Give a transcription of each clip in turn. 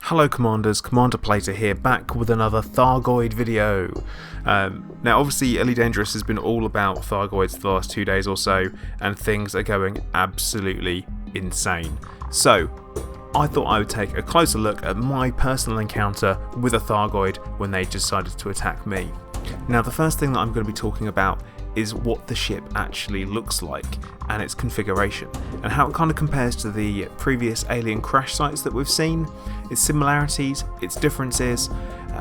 Hello Commanders, Commander Plater here, back with another Thargoid video. Now obviously Elite Dangerous has been all about Thargoids the last 2 days or so, and things are going absolutely insane. So I thought I would take a closer look at my personal encounter with a Thargoid when they decided to attack me. Now the first thing that I'm going to be talking about is what the ship actually looks like and its configuration, and how it kind of compares to the previous alien crash sites that we've seen, its similarities, its differences,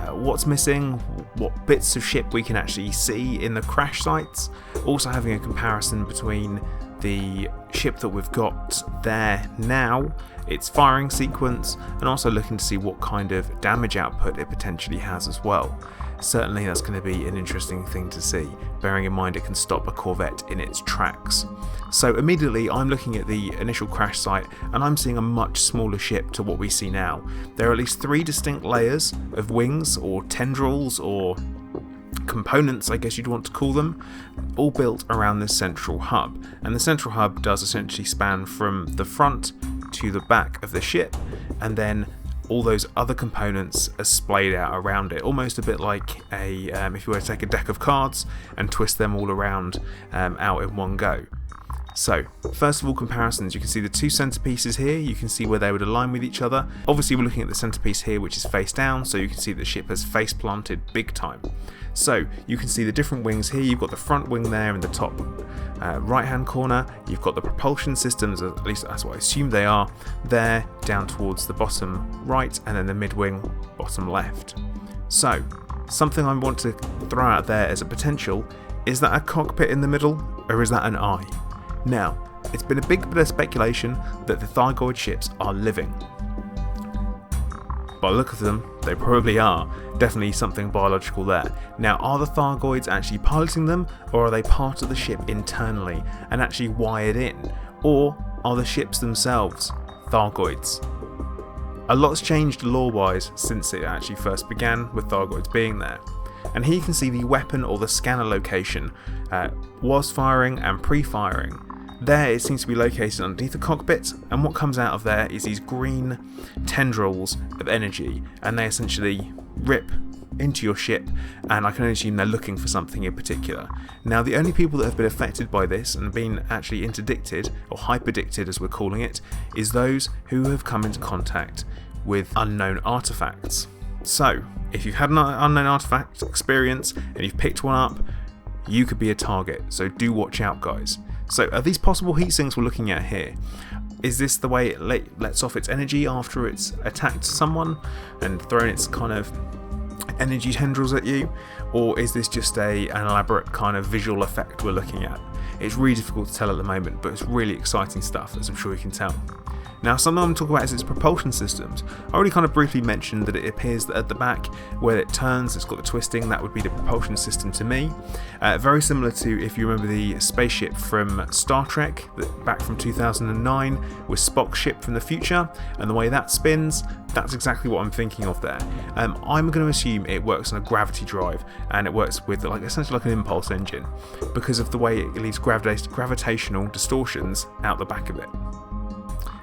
what's missing, what bits of ship we can actually see in the crash sites, also having a comparison between the ship that we've got there now, its firing sequence, and also looking to see what kind of damage output it potentially has as well. Certainly that's going to be an interesting thing to see, bearing in mind it can stop a Corvette in its tracks. So immediately I'm looking at the initial crash site and I'm seeing a much smaller ship to what we see now. There are at least 3 distinct layers of wings or tendrils or components, I guess you'd want to call them, all built around this central hub. And the central hub does essentially span from the front to the back of the ship, and then all those other components are splayed out around it, almost a bit like a if you were to take a deck of cards and twist them all around out in one go. So first of all, comparisons. You can see the 2 centerpieces here, you can see where they would align with each other. Obviously we're looking at the centerpiece here, which is face down, so you can see the ship has face planted big time. So you can see the different wings here. You've got the front wing there in the top right hand corner, you've got the propulsion systems, at least that's what I assume they are, there down towards the bottom right, and then the mid wing bottom left. So something I want to throw out there as a potential, is that a cockpit in the middle, or is that an eye? Now, it's been a big bit of speculation that the Thargoid ships are living. By the look of them, they probably are. Definitely something biological there. Now, are the Thargoids actually piloting them, or are they part of the ship internally and actually wired in? Or are the ships themselves Thargoids? A lot's changed lore-wise since it actually first began with Thargoids being there. And here you can see the weapon or the scanner location was firing and pre-firing. There it seems to be located underneath the cockpit, and what comes out of there is these green tendrils of energy, and they essentially rip into your ship, and I can only assume they're looking for something in particular. Now the only people that have been affected by this and been actually interdicted, or hyperdicted as we're calling it, is those who have come into contact with unknown artifacts. So if you've had an unknown artifact experience and you've picked one up, you could be a target, so do watch out guys. So are these possible heat sinks we're looking at here? Is this the way it lets off its energy after it's attacked someone and thrown its kind of energy tendrils at you? Or is this just an elaborate kind of visual effect we're looking at? It's really difficult to tell at the moment, but it's really exciting stuff, as I'm sure you can tell. Now something I'm going to talk about is its propulsion systems. I already kind of briefly mentioned that it appears that at the back where it turns it's got the twisting, that would be the propulsion system to me. Very similar to, if you remember, the spaceship from Star Trek back from 2009 with Spock's ship from the future, and the way that spins, that's exactly what I'm thinking of there. I'm going to assume it works on a gravity drive, and it works with essentially like an impulse engine because of the way it leaves gravitational distortions out the back of it.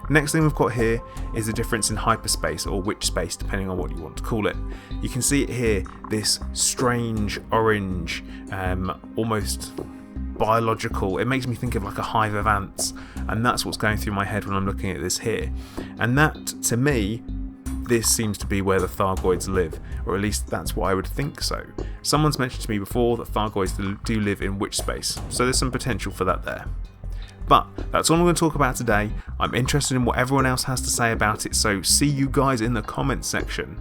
Next thing we've got here is the difference in hyperspace, or witch space depending on what you want to call it. You can see it here, this strange orange, almost biological, it makes me think of like a hive of ants, and that's what's going through my head when I'm looking at this here. And that, to me, this seems to be where the Thargoids live, or at least that's what I would think so. Someone's mentioned to me before that Thargoids do live in witch space, so there's some potential for that there. But that's all I'm going to talk about today. I'm interested in what everyone else has to say about it, so see you guys in the comments section.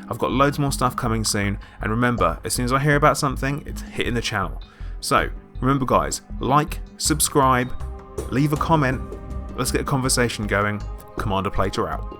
I've got loads more stuff coming soon, and remember, as soon as I hear about something, it's hitting the channel. So remember guys, like, subscribe, leave a comment, let's get a conversation going. Commander Plater out.